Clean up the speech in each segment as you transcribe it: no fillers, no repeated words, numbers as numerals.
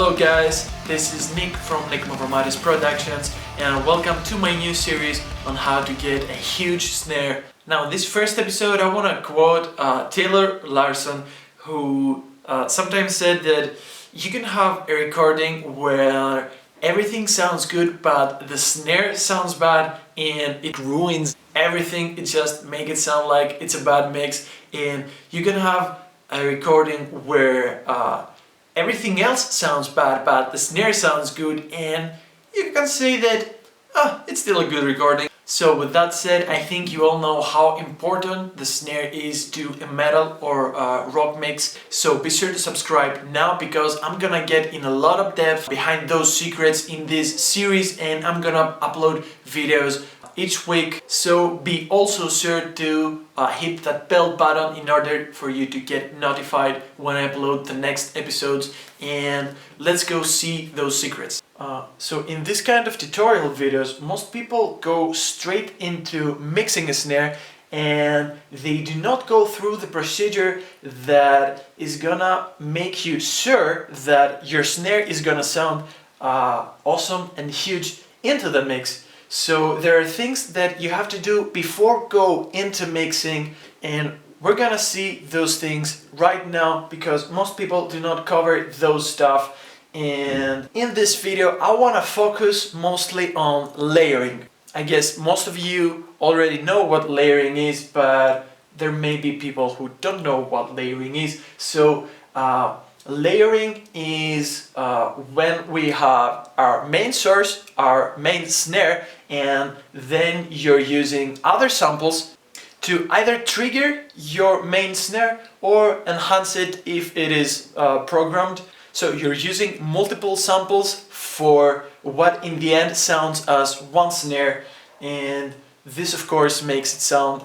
Hello guys, this is Nick from nickmavromatisproductions and welcome to my new series on how to get a huge snare. Now this first episode I want to quote Taylor Larson, who sometimes said that you can have a recording where everything sounds good but the snare sounds bad and it ruins everything. It just makes it sound like it's a bad mix, and you can have a recording where everything else sounds bad but the snare sounds good, and you can say that it's still a good recording. So with that said, I think you all know how important the snare is to a metal or rock mix. So be sure to subscribe now, because I'm gonna get in a lot of depth behind those secrets in this series, and I'm gonna upload videos each week. So be also sure to hit that bell button in order for you to get notified when I upload the next episodes, and let's go see those secrets. So in this kind of tutorial videos, most people go straight into mixing a snare and they do not go through the procedure that is gonna make you sure that your snare is gonna sound awesome and huge into the mix. So there are things that you have to do before go into mixing, and we're gonna see those things right now because most people do not cover those stuff. And in this video I want to focus mostly on layering. I guess most of you already know what layering is, but there may be people who don't know what layering is. So layering is when we have our main source, our main snare, and then you're using other samples to either trigger your main snare or enhance it if it is programmed. So you're using multiple samples for what in the end sounds as one snare, and this of course makes it sound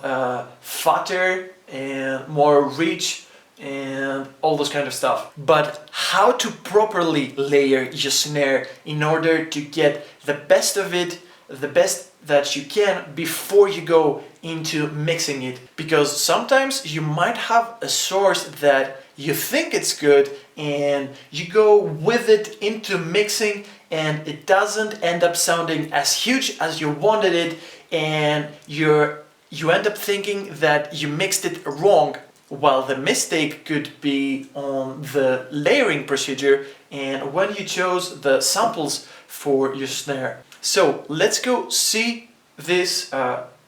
fatter and more rich and all those kind of stuff. But how to properly layer your snare in order to get the best of it, the best that you can before you go into mixing it, because sometimes you might have a source that you think it's good and you go with it into mixing and it doesn't end up sounding as huge as you wanted it, and you end up thinking that you mixed it wrong, while the mistake could be on the layering procedure and when you chose the samples for your snare. So let's go see this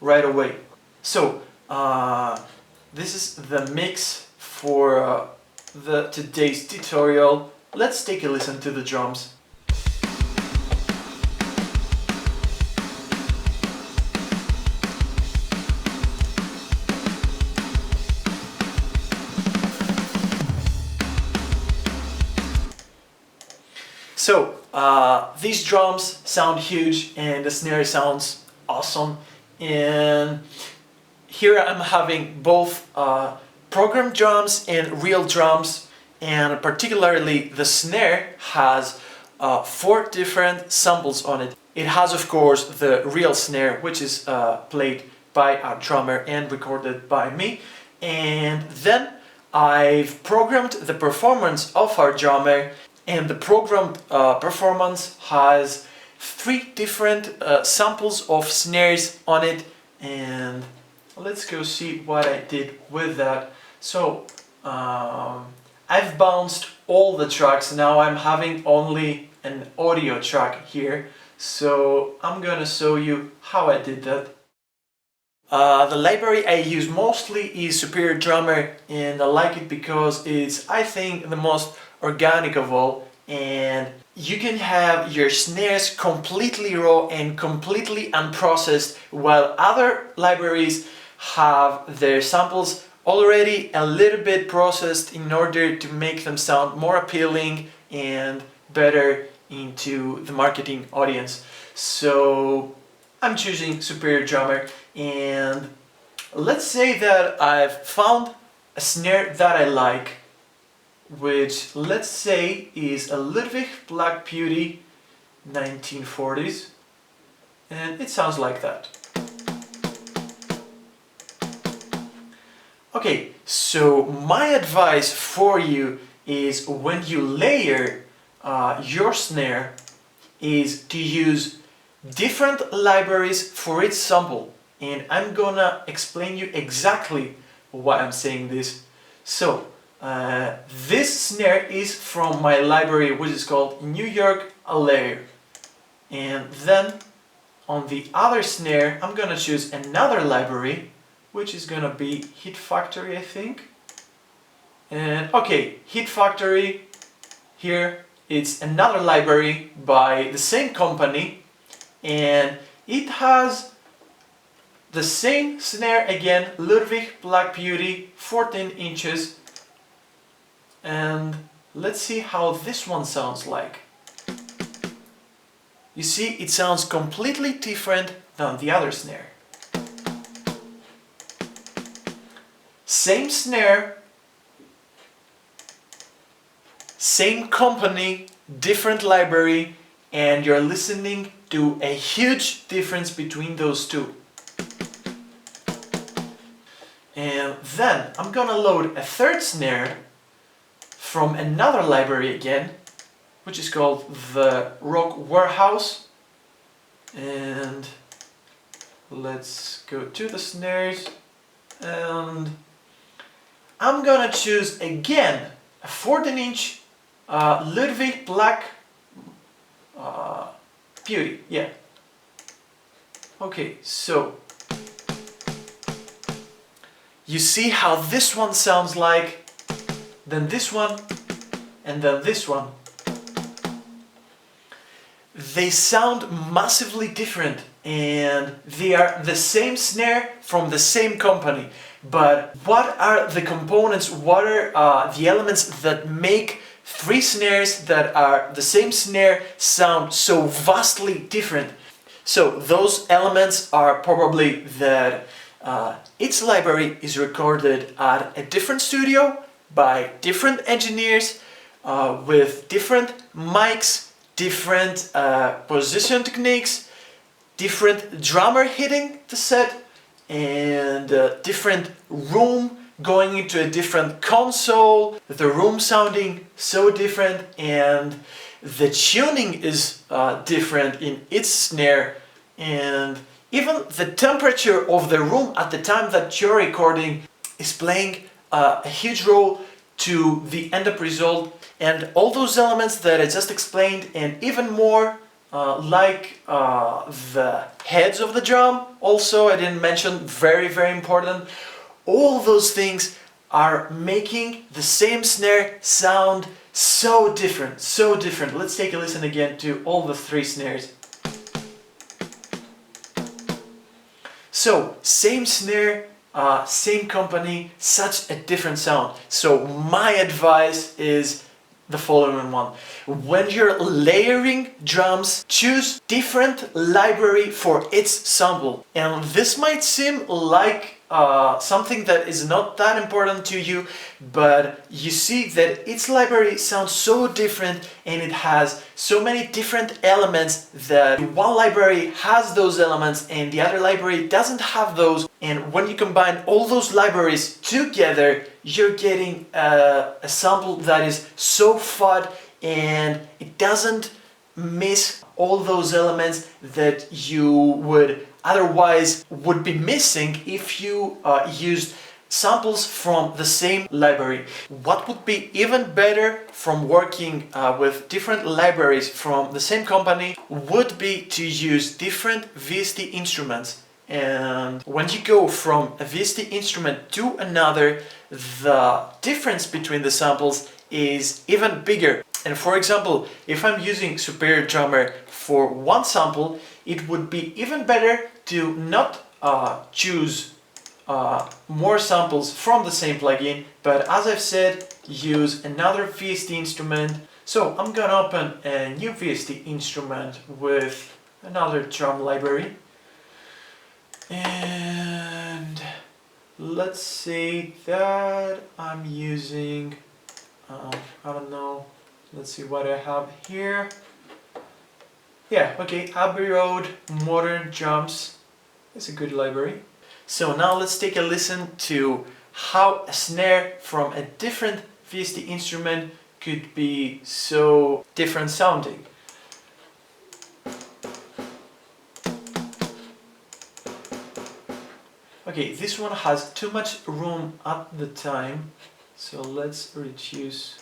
right away. So this is the mix for today's tutorial. Let's take a listen to the drums. So these drums sound huge and the snare sounds awesome, and here I'm having both programmed drums and real drums, and particularly the snare has 4 different samples on it. It has of course the real snare, which is played by a drummer and recorded by me, and then I've programmed the performance of our drummer, and the programmed performance has 3 different samples of snares on it, and let's go see what I did with that. So I've bounced all the tracks. Now I'm having only an audio track here, so I'm gonna show you how I did that. The library I use mostly is Superior Drummer, and I like it because it's, I think, the most organic of all, and you can have your snares completely raw and completely unprocessed, while other libraries have their samples already a little bit processed in order to make them sound more appealing and better into the marketing audience. So I'm choosing Superior Drummer, and let's say that I've found a snare that I like, which let's say is a Ludwig Black Beauty 1940s, and it sounds like that. Okay, so my advice for you is when you layer your snare is to use different libraries for each sample, and I'm gonna explain you exactly why I'm saying this. So this snare is from my library, which is called New York Layer, and then on the other snare I'm gonna choose another library, which is gonna be Hit Factory, I think. And okay, Hit Factory, here it's another library by the same company, and it has the same snare again, Ludwig Black Beauty, 14 inches. And let's see how this one sounds like. You see, it sounds completely different than the other snare. Same snare, same company, different library, and you're listening to a huge difference between those two. And then I'm gonna load a third snare from another library again, which is called the Rock Warehouse. And let's go to the snares, and I'm gonna choose again a 14-inch Ludwig Black Beauty, yeah. Okay, so you see how this one sounds like, then this one, and then this one. They sound massively different, and they are the same snare from the same company. But what are the components, what are the elements that make three snares that are the same snare sound so vastly different? So those elements are probably that each library is recorded at a different studio by different engineers with different mics, different position techniques, different drummer hitting the set, and different room going into a different console, the room sounding so different, and the tuning is different in each snare, and even the temperature of the room at the time that you're recording is playing a huge role to the end-up result. And all those elements that I just explained, and even more, like the heads of the drum, also I didn't mention, very important. All those things are making the same snare sound so different, so different. Let's take a listen again to all the three snares. So, same snare, same company, such a different sound. So my advice is the following one. When you're layering drums, choose different library for each sample. And this might seem like something that is not that important to you, but you see that each library sounds so different, and it has so many different elements that one library has those elements and the other library doesn't have those. And when you combine all those libraries together, you're getting a sample that is so fun, and it doesn't miss all those elements that you would otherwise would be missing if you used samples from the same library. What would be even better from working with different libraries from the same company would be to use different VST instruments. And when you go from a VST instrument to another, the difference between the samples is even bigger. And for example, if I'm using Superior Drummer for one sample, it would be even better to not choose more samples from the same plugin, but as I've said, use another VST instrument. So I'm gonna open a new VST instrument with another drum library. And let's say that I'm using, I don't know, let's see what I have here. Yeah, okay, Abbey Road Modern Drums. It's a good library. So now let's take a listen to how a snare from a different VST instrument could be so different sounding. Okay, this one has too much room at the time, so let's reduce.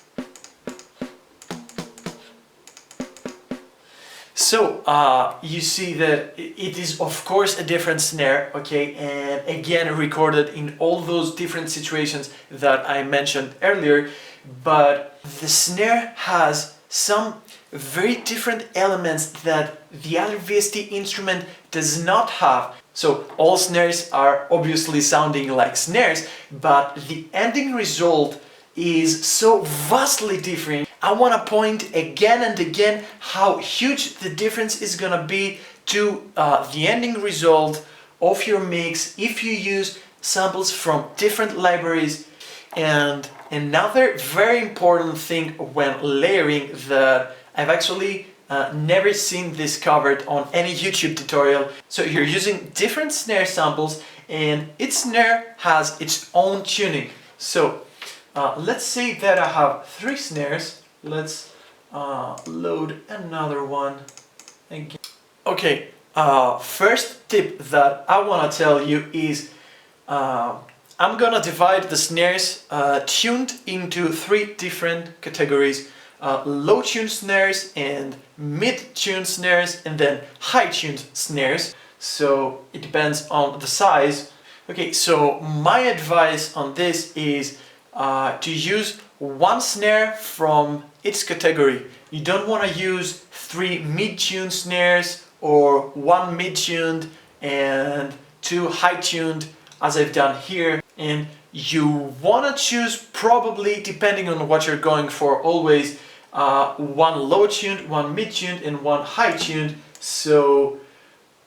So you see that it is of course a different snare, okay, and again recorded in all those different situations that I mentioned earlier, but the snare has some very different elements that the other VST instrument does not have. So all snares are obviously sounding like snares, but the ending result is so vastly different. I want to point again and again how huge the difference is gonna be to the ending result of your mix if you use samples from different libraries. And another very important thing when layering that I've actually never seen this covered on any YouTube tutorial. So you're using different snare samples and each snare has its own tuning. So let's say that I have 3 snares. Let's load another one again. Okay, first tip that I want to tell you is I'm gonna divide the snares tuned into 3 different categories. Low tuned snares and mid tuned snares and then high tuned snares. So it depends on the size. Okay, so my advice on this is to use 1 snare from its category. You don't want to use 3 mid-tuned snares or 1 mid-tuned and 2 high-tuned as I've done here. And you want to choose, probably depending on what you're going for, always 1 low-tuned, 1 mid-tuned and 1 high-tuned. So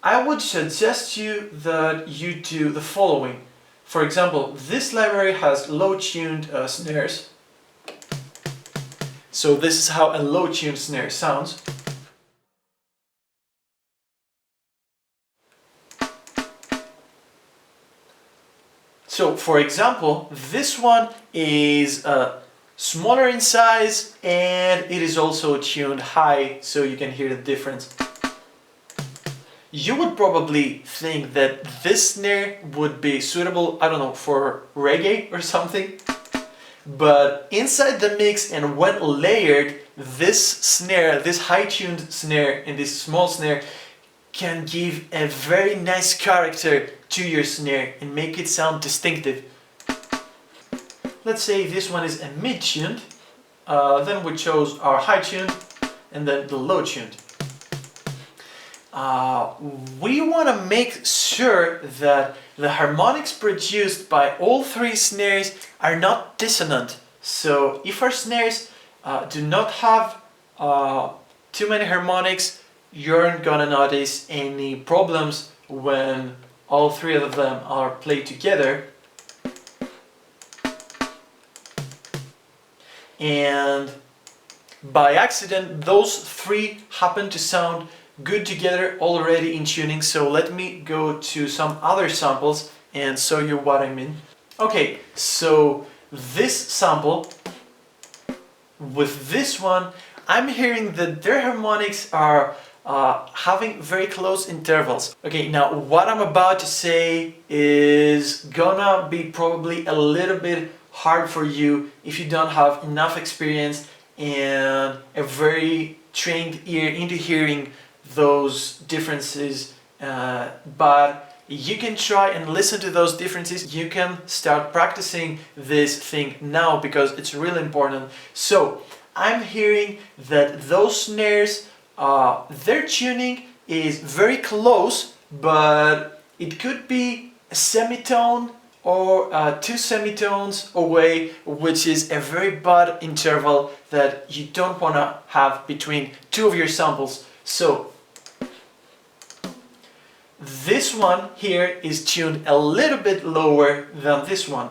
I would suggest you that you do the following. For example, this library has low-tuned snares. So this is how a low-tuned snare sounds. So for example, this one is smaller in size and it is also tuned high, so you can hear the difference. You would probably think that this snare would be suitable, I don't know, for reggae or something. But inside the mix and when layered, this snare, this high-tuned snare and this small snare can give a very nice character to your snare and make it sound distinctive. Let's say this one is a mid-tuned, then we chose our high-tuned and then the low-tuned. We want to make sure that the harmonics produced by all 3 snares are not dissonant. So if our snares do not have too many harmonics, you're gonna notice any problems when all 3 of them are played together. And by accident, those 3 happen to sound good together already in tuning. So let me go to some other samples and show you what I mean. Okay, so this sample with this one, I'm hearing that their harmonics are having very close intervals. Okay, now what I'm about to say is gonna be probably a little bit hard for you if you don't have enough experience and a very trained ear into hearing those differences, but you can try and listen to those differerences. You can start practicing this thing now because it's really important. So I'm hearing that those snares, their tuning is very close, but it could be a semitone or 2 semitones away, which is a very bad interval that you don't want to have between 2 of your samples. So this one here is tuned a little bit lower than this one.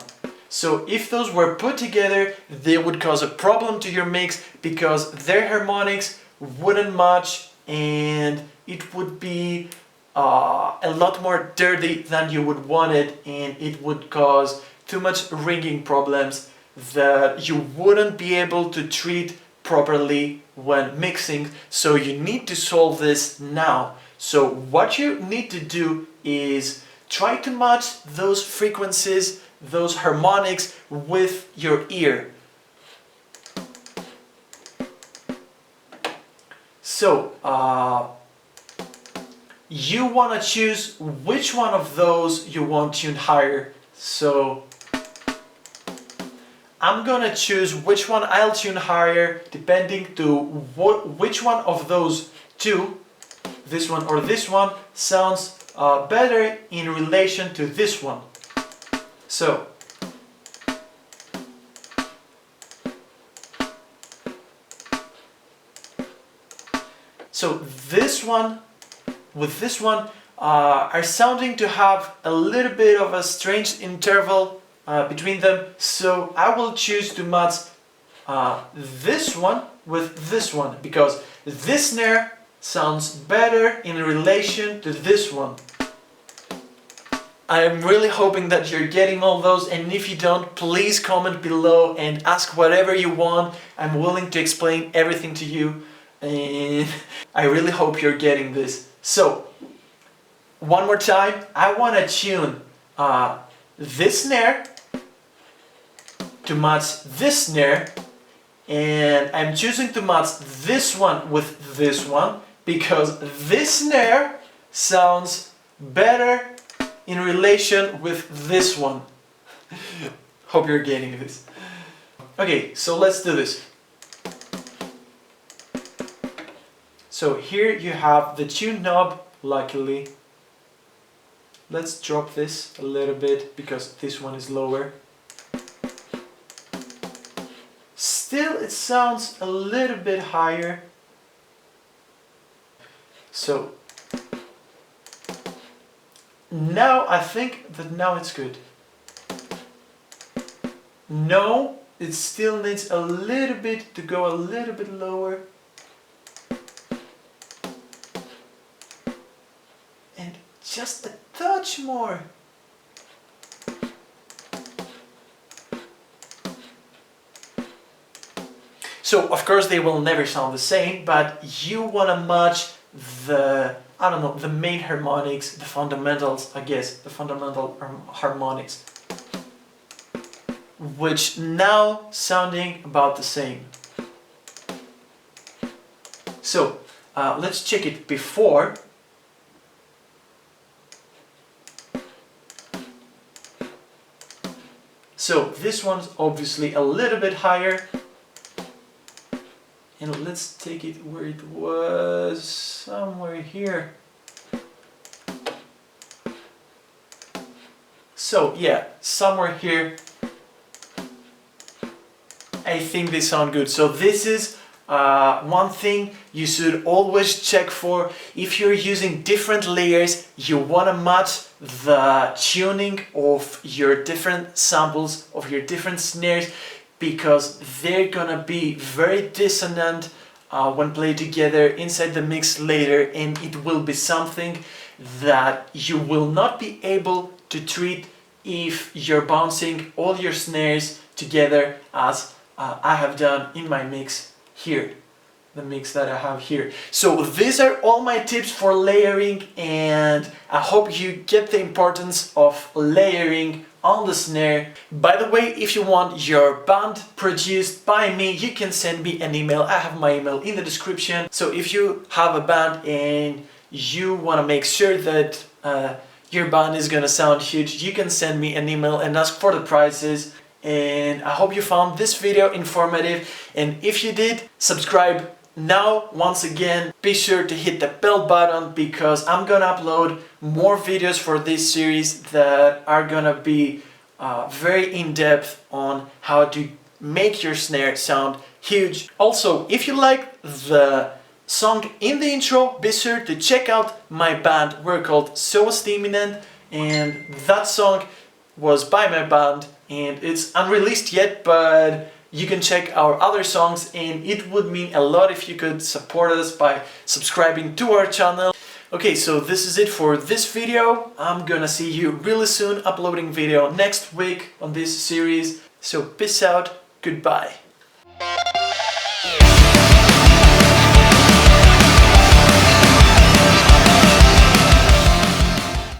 So if those were put together, they would cause a problem to your mix because their harmonics wouldn't match and it would be a lot more dirty than you would want it, and it would cause too much ringing problems. that you wouldn't be able to treat properly when mixing, so you need to solve this now. So what you need to do is try to match those frequencies, those harmonics with your ear. So you want to choose which one of those you want tuned higher. So I'm gonna choose which one I'll tune higher depending to which one of those two, this one or this one, sounds better in relation to this one. So this one with this one are sounding to have a little bit of a strange interval between them, so I will choose to match this one with this one, because this snare sounds better in relation to this one. I'm really hoping that you're getting all those, and if you don't, please comment below and ask whatever you want. I'm willing to explain everything to you, and I really hope you're getting this. So, one more time, I want to tune this snare to match this snare, and I'm choosing to match this one with this one because this snare sounds better in relation with this one. Hope you're getting this. Okay, so let's do this. So here you have the tune knob, luckily. Let's drop this a little bit because this one is lower. Still, it sounds a little bit higher. So now I think that now it's good. No, it still needs a little bit to go a little bit lower. And just a touch more. So of course they will never sound the same, but you want to match the, I don't know, the main harmonics, the fundamentals, I guess, the fundamental harmonics, which now sounding about the same. So let's check it before. So this one's obviously a little bit higher. And let's take it where it was, somewhere here. So yeah, somewhere here. I think they sound good. So this is one thing you should always check for. If you're using different layers, you want to match the tuning of your different samples, of your different snares, because they're gonna be very dissonant when played together inside the mix later, and it will be something that you will not be able to treat if you're bouncing all your snares together as I have done in my mix here, the mix that I have here. So these are all my tips for layering, and I hope you get the importance of layering on the snare. By the way, if you want your band produced by me, you can send me an email. I have my email in the description. So if you have a band and you want to make sure that your band is gonna sound huge, you can send me an email and ask for the prices. And I hope you found this video informative, and if you did, subscribe now. Once again, be sure to hit the bell button because I'm gonna upload more videos for this series that are gonna be very in-depth on how to make your snare sound huge. Also, if you like the song in the intro, be sure to check out my band. We're called So Stiminant, and that song was by my band, and it's unreleased yet, but you can check our other songs, and it would mean a lot if you could support us by subscribing to our channel. Okay, so this is it for this video. I'm gonna see you really soon, uploading video next week on this series. So peace out, goodbye.